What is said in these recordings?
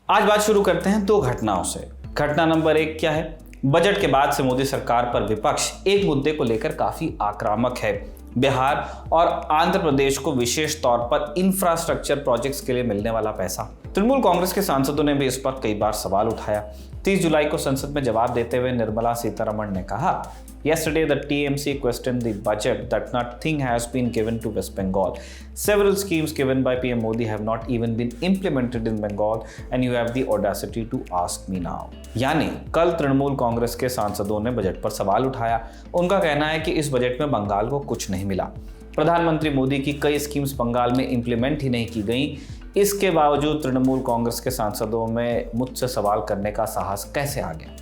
आज बात शुरू करते हैं दो घटनाओं से। घटना नंबर 1 क्या है? बजट के बाद से मोदी सरकार पर विपक्ष एक मुद्दे को लेकर काफी आक्रामक है। बिहार और आंध्र प्रदेश को विशेष तौर पर इंफ्रास्ट्रक्चर प्रोजेक्ट्स के लिए मिलने वाला पैसा। तृणमूल कांग्रेस के सांसदों ने भी इस पर कई बार सवाल उठाया। 30 जुलाई को संसद में जवाब देते हुए निर्मला सीतारमण ने कहा, Yesterday, the TMC questioned the budget that nothing has been given to West Bengal. Several schemes given by PM Modi have not even been implemented in Bengal, and you have the audacity to ask me now. यानी कल तृणमूल कांग्रेस के सांसदों ने budget पर सवाल उठाया। उनका कहना है कि इस बजट में बंगाल को कुछ नहीं मिला। प्रधानमंत्री मोदी की कई स्कीम्स बंगाल में इंप्लीमेंट ही नहीं की गई। इसके बावजूद तृणमूल कांग्रेस के सांसदों में मुझसे सवाल करने का साहस कैसे आ गया?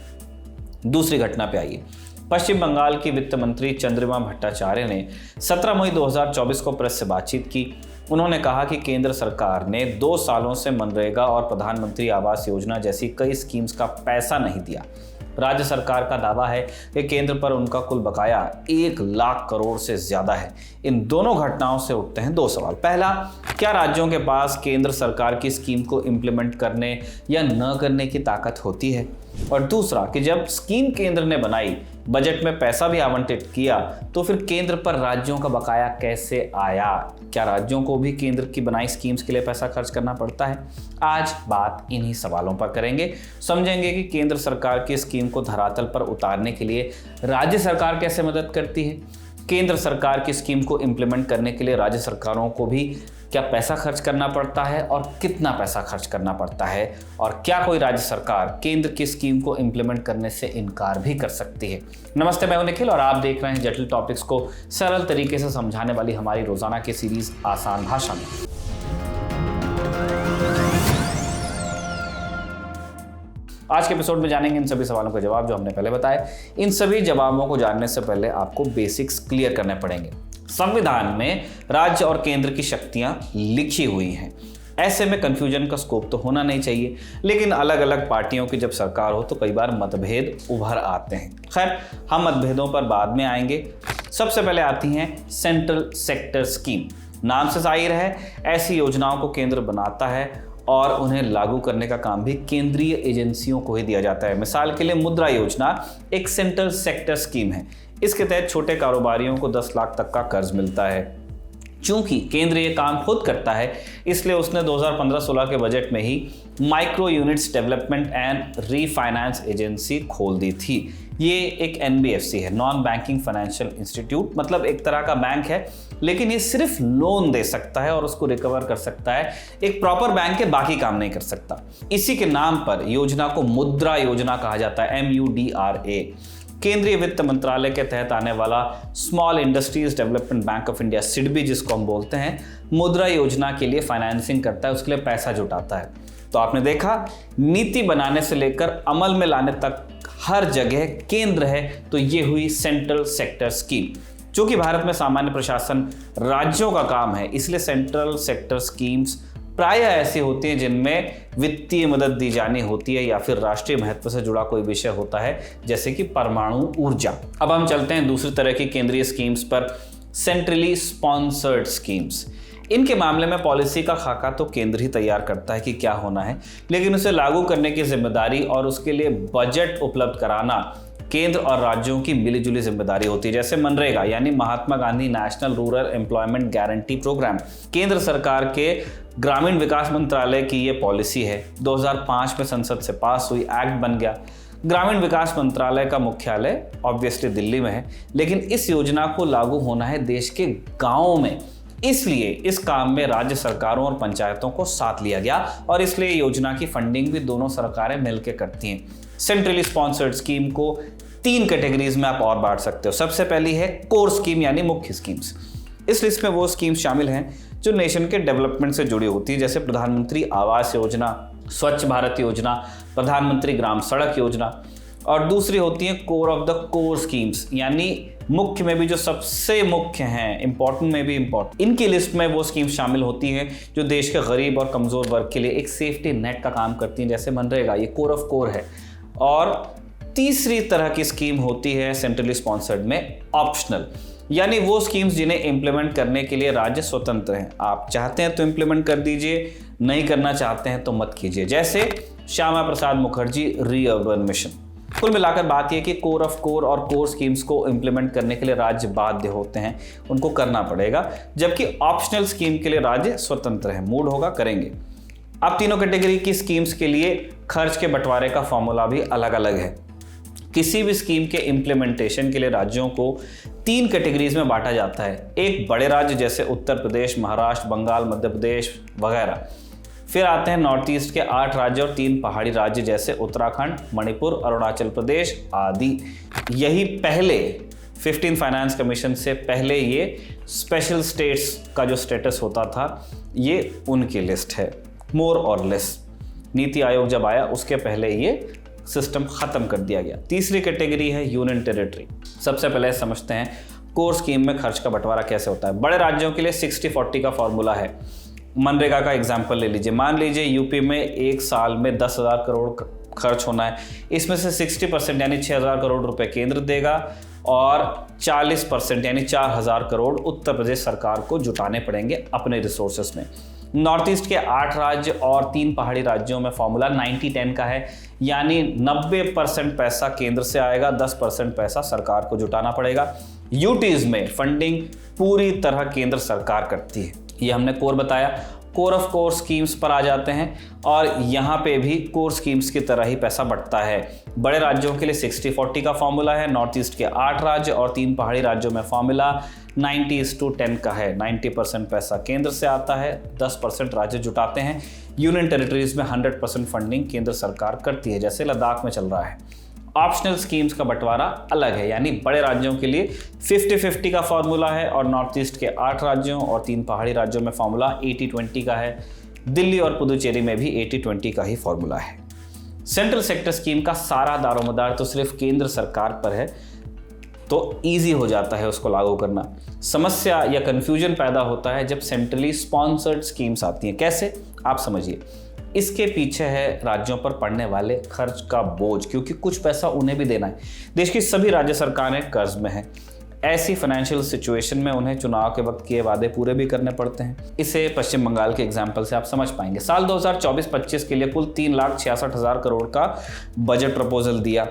दूसरी घटना पे आइए। पश्चिम बंगाल की वित्त मंत्री चंद्रिमा भट्टाचार्य ने 17 मई 2024 को प्रेस से बातचीत की। उन्होंने कहा कि केंद्र सरकार ने 2 सालों से मनरेगा और प्रधानमंत्री आवास योजना जैसी कई स्कीम्स का पैसा नहीं दिया। राज्य सरकार का दावा है कि केंद्र पर उनका कुल बकाया 1 लाख करोड़ से ज्यादा है। इन दोनों घटनाओं से उठते हैं 2 सवाल। पहला, क्या राज्यों के पास केंद्र सरकार की स्कीम को इंप्लीमेंट करने या न करने की ताकत होती है? और दूसरा कि जब स्कीम केंद्र ने बनाई, बजट में पैसा भी आवंटित किया, तो फिर केंद्र पर राज्यों का बकाया कैसे आया? क्या राज्यों को भी केंद्र की बनाई स्कीम्स के लिए पैसा खर्च करना पड़ता है? आज बात इन्हीं सवालों पर करेंगे। समझेंगे कि केंद्र सरकार की स्कीम को धरातल पर उतारने के लिए राज्य सरकार कैसे मदद करती है, केंद्र सरकार की स्कीम को इंप्लीमेंट करने के लिए राज्य सरकारों को भी क्या पैसा खर्च करना पड़ता है और कितना पैसा खर्च करना पड़ता है, और क्या कोई राज्य सरकार केंद्र की स्कीम को इंप्लीमेंट करने से इनकार भी कर सकती है। नमस्ते, मैं हूं निखिल और आप देख रहे हैं जटिल टॉपिक्स को सरल तरीके से समझाने वाली हमारी रोजाना की सीरीज आसान भाषा में। आज के एपिसोड में जानेंगे इन सभी सवालों के जवाब जो हमने पहले बताए। इन सभी जवाबों को जानने से पहले आपको बेसिक्स क्लियर करने पड़ेंगे। संविधान में राज्य और केंद्र की शक्तियां लिखी हुई हैं। ऐसे में कंफ्यूजन का स्कोप तो होना नहीं चाहिए, लेकिन अलग अलग पार्टियों की जब सरकार हो तो कई बार मतभेद उभर आते हैं। खैर, हम मतभेदों पर बाद में आएंगे। सबसे पहले आती हैं सेंट्रल सेक्टर स्कीम। नाम से जाहिर है, ऐसी योजनाओं को केंद्र बनाता है और उन्हें लागू करने का काम भी केंद्रीय एजेंसियों को ही दिया जाता है। मिसाल के लिए मुद्रा योजना एक सेंट्रल सेक्टर स्कीम है। इसके तहत छोटे कारोबारियों को 10 लाख तक का कर्ज मिलता है। चूंकि केंद्र ये काम खुद करता है, इसलिए उसने 2015-16 के बजट में ही micro units development and refinance agency खोल दी थी। ये एक NBFC है, नॉन बैंकिंग फाइनेंशियल इंस्टीट्यूट, मतलब एक तरह का बैंक है, लेकिन ये सिर्फ लोन दे सकता है और उसको रिकवर कर सकता है। एक प्रॉपर बैंक के बाकी काम नहीं कर सकता। इसी के नाम पर योजना को मुद्रा योजना कहा जाता है, MUDRA। केंद्रीय वित्त मंत्रालय के तहत आने वाला small industries development bank of India, SIDBI जिसको हम बोलते हैं, मुद्रा योजना के लिए फाइनेंसिंग करता है, उसके लिए पैसा जुटाता है। तो आपने देखा, नीति बनाने से लेकर अमल में लाने तक हर जगह केंद्र है। तो ये हुई सेंट्रल सेक्टर स्कीम। चूंकि भारत में सामान्य प्रशासन राज्यों का काम है, इसलिए सेंट्रल सेक्टर स्कीम्स प्रायः ऐसी होती हैं जिनमें वित्तीय मदद दी जानी होती है या फिर राष्ट्रीय महत्व से जुड़ा कोई विषय होता है, जैसे कि परमाणु ऊर्जा। अब हम चलते हैं दूसरी तरह की केंद्रीय स्कीम्स पर, सेंट्रली स्पॉन्सर्ड स्कीम्स। इनके मामले में पॉलिसी का खाका तो केंद्र ही तैयार करता है कि क्या होना है, लेकिन उसे लागू करने की जिम्मेदारी और उसके लिए बजट उपलब्ध कराना केंद्र और राज्यों की मिलीजुली जिम्मेदारी होती है। जैसे मनरेगा यानी Mahatma Gandhi national rural employment guarantee programme, केंद्र सरकार के ग्रामीण विकास मंत्रालय की ये पॉलिसी है। 2005 में संसद से पास हुई, एक्ट बन गया। ग्रामीण विकास मंत्रालय का मुख्यालय ऑब्वियसली दिल्ली में है, लेकिन इस योजना को लागू होना है देश के गांवों में। इसलिए इस काम में राज्य सरकारों और पंचायतों को साथ लिया गया और इसलिए योजना की फंडिंग भी दोनों सरकारें मिलकर करती हैं। सेंट्रली स्पॉन्सर्ड स्कीम को 3 कैटेगरीज में आप और बांट सकते हो। सबसे पहली है कोर स्कीम यानी मुख्य स्कीम्स। इस लिस्ट में वो स्कीम्स शामिल हैं जो नेशन के डेवलपमेंट से जुड़ी होती है, जैसे प्रधानमंत्री आवास योजना, स्वच्छ भारत योजना, प्रधानमंत्री ग्राम सड़क योजना। और दूसरी होती है core of the core schemes, यानी मुख्य में भी जो सबसे मुख्य हैं, इंपॉर्टेंट में भी इंपॉर्टेंट। इनकी लिस्ट में वो स्कीम्स शामिल होती हैं जो देश के गरीब और कमजोर वर्ग के लिए एक सेफ्टी नेट का काम करती हैं, जैसे मनरेगा, ये कोर ऑफ कोर है। और तीसरी तरह की स्कीम होती है सेंट्रली स्पॉन्सर्ड में ऑप्शनल, यानी वो स्कीम्स जिन्हें इंप्लीमेंट करने के लिए राज्य स्वतंत्र हैं। आप चाहते हैं तो इंप्लीमेंट कर दीजिए, नहीं करना चाहते हैं तो मत कीजिए, जैसे श्यामा प्रसाद मुखर्जी री-अर्बन मिशन। कुल मिलाकर बात यह कि कोर ऑफ कोर और कोर स्कीम्स को इंप्लीमेंट करने के लिए राज्य बाध्य होते हैं, उनको करना पड़ेगा, जबकि ऑप्शनल स्कीम के लिए राज्य स्वतंत्र है, मूड होगा करेंगे। अब तीनों कैटेगरी की स्कीम्स के लिए खर्च के बंटवारे का फॉर्मूला भी अलग अलग है। किसी भी स्कीम के इम्प्लीमेंटेशन के लिए राज्यों को 3 कैटेगरीज में बांटा जाता है। एक बड़े राज्य जैसे उत्तर प्रदेश, महाराष्ट्र, बंगाल, मध्य प्रदेश वगैरह। फिर आते हैं नॉर्थ ईस्ट के 8 राज्य और 3 पहाड़ी राज्य जैसे उत्तराखंड, मणिपुर, अरुणाचल प्रदेश आदि। यही पहले 15 फाइनेंस कमीशन से पहले ये स्पेशल स्टेट्स का जो स्टेटस होता था, ये उनकी लिस्ट है, मोर और लेस। नीति आयोग जब आया उसके पहले ये सिस्टम खत्म कर दिया गया। तीसरी कैटेगरी है यूनियन टेरिटरी। सबसे पहले समझते हैं कोर स्कीम में खर्च का बंटवारा कैसे होता है। बड़े राज्यों के लिए 60-40 का फॉर्मूला है। मनरेगा का एग्जाम्पल ले लीजिए। मान लीजिए यूपी में एक साल में 10,000 करोड़ खर्च होना है, इसमें से 60% यानी 6,000 करोड़ रुपए केंद्र देगा और 40% यानी 4,000 करोड़ उत्तर प्रदेश सरकार को जुटाने पड़ेंगे अपने रिसोर्सेस में। नॉर्थ ईस्ट के 8 राज्य और 3 पहाड़ी राज्यों में फॉर्मूला 90-10 का है, यानी 90% पैसा केंद्र से आएगा, 10% पैसा सरकार को जुटाना पड़ेगा। यूटीज में फंडिंग पूरी तरह केंद्र सरकार करती है। ये हमने कोर बताया। कोर ऑफ कोर स्कीम्स पर आ जाते हैं और यहाँ पे भी कोर स्कीम्स की तरह ही पैसा बढ़ता है। बड़े राज्यों के लिए 60-40 का फॉर्मूला है। नॉर्थ ईस्ट के 8 राज्य और 3 पहाड़ी राज्यों में फॉर्मूला 90:10 का है। 90% पैसा केंद्र से आता है, 10% राज्य जुटाते हैं। यूनियन टेरिटरीज में 100% फंडिंग केंद्र सरकार करती है, जैसे लद्दाख में चल रहा है। ऑप्शनल स्कीम्स का बंटवारा अलग है, यानी बड़े राज्यों के लिए 50-50 का फॉर्मूला है और नॉर्थ ईस्ट के 8 राज्यों और 3 पहाड़ी राज्यों में फॉर्मूला 80-20 का है। दिल्ली और पुदुचेरी में भी 80-20 का ही फॉर्मूला है। सेंट्रल सेक्टर स्कीम का सारा दारोमदार तो सिर्फ केंद्र सरकार पर है, तो ईजी हो जाता है उसको लागू करना। समस्या या कंफ्यूजन पैदा होता है जब सेंट्रली स्पॉन्सर्ड स्कीम्स आती हैं। कैसे, आप समझिए। इसके पीछे है राज्यों पर पड़ने वाले खर्च का बोझ, क्योंकि कुछ पैसा उन्हें भी देना है। देश की सभी राज्य सरकारें कर्ज में हैं। ऐसी फाइनेंशियल सिचुएशन में उन्हें चुनाव के वक्त किए वादे पूरे भी करने पड़ते हैं। इसे पश्चिम बंगाल के एग्जाम्पल से आप समझ पाएंगे। साल 2024-25 के लिए कुल 3,66,000 करोड़ का बजट प्रपोजल दिया।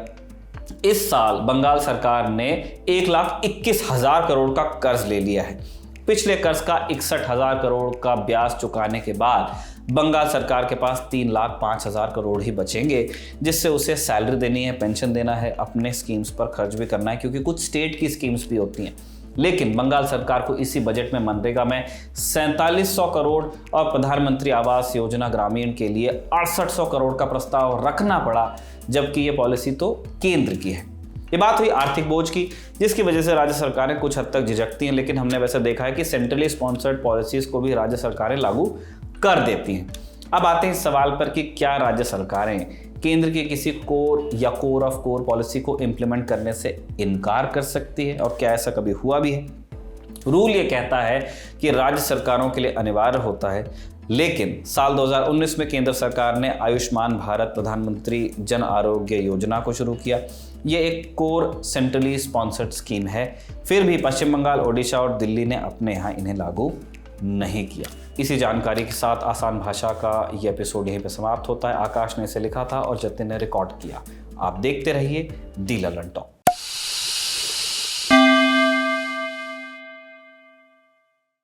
इस साल बंगाल सरकार ने 1,21,000 करोड़ का कर्ज ले लिया है। पिछले कर्ज का 61,000 करोड़ का ब्याज चुकाने के बाद बंगाल सरकार के पास 3,05,000 करोड़ ही बचेंगे, जिससे उसे सैलरी देनी है, पेंशन देना है, अपने स्कीम्स पर खर्च भी करना है, क्योंकि कुछ स्टेट की स्कीम्स भी होती हैं। लेकिन बंगाल सरकार को इसी बजट में मनरेगा में 4,700 करोड़ और प्रधानमंत्री आवास योजना ग्रामीण के लिए 6,800 करोड़ का प्रस्ताव रखना पड़ा, जबकि ये पॉलिसी तो केंद्र की है। ये बात हुई आर्थिक बोझ की, जिसकी वजह से राज्य सरकारें कुछ हद तक झिझकती हैं, लेकिन हमने वैसे देखा है कि सेंट्रली स्पॉन्सर्ड पॉलिसीज को भी राज्य सरकारें लागू कर देती हैं। अब आते हैं इस सवाल पर कि क्या राज्य सरकारें केंद्र की किसी कोर या कोर ऑफ कोर पॉलिसी को इंप्लीमेंट करने से इनकार कर सकती है, और क्या ऐसा कभी हुआ भी है। रूल ये कहता है कि राज्य सरकारों के लिए अनिवार्य होता है, लेकिन साल 2019 में केंद्र सरकार ने आयुष्मान भारत प्रधानमंत्री जन आरोग्य योजना को शुरू किया। ये एक कोर सेंट्रली स्पॉन्सर्ड स्कीम है। फिर भी पश्चिम बंगाल, ओडिशा और दिल्ली ने अपने यहाँ इन्हें लागू नहीं किया। इसी जानकारी के साथ आसान भाषा का ये एपिसोड यहीं पे समाप्त होता है। आकाश ने इसे लिखा था और जतिन ने रिकॉर्ड किया। आप देखते रहिए दी ललन टॉक।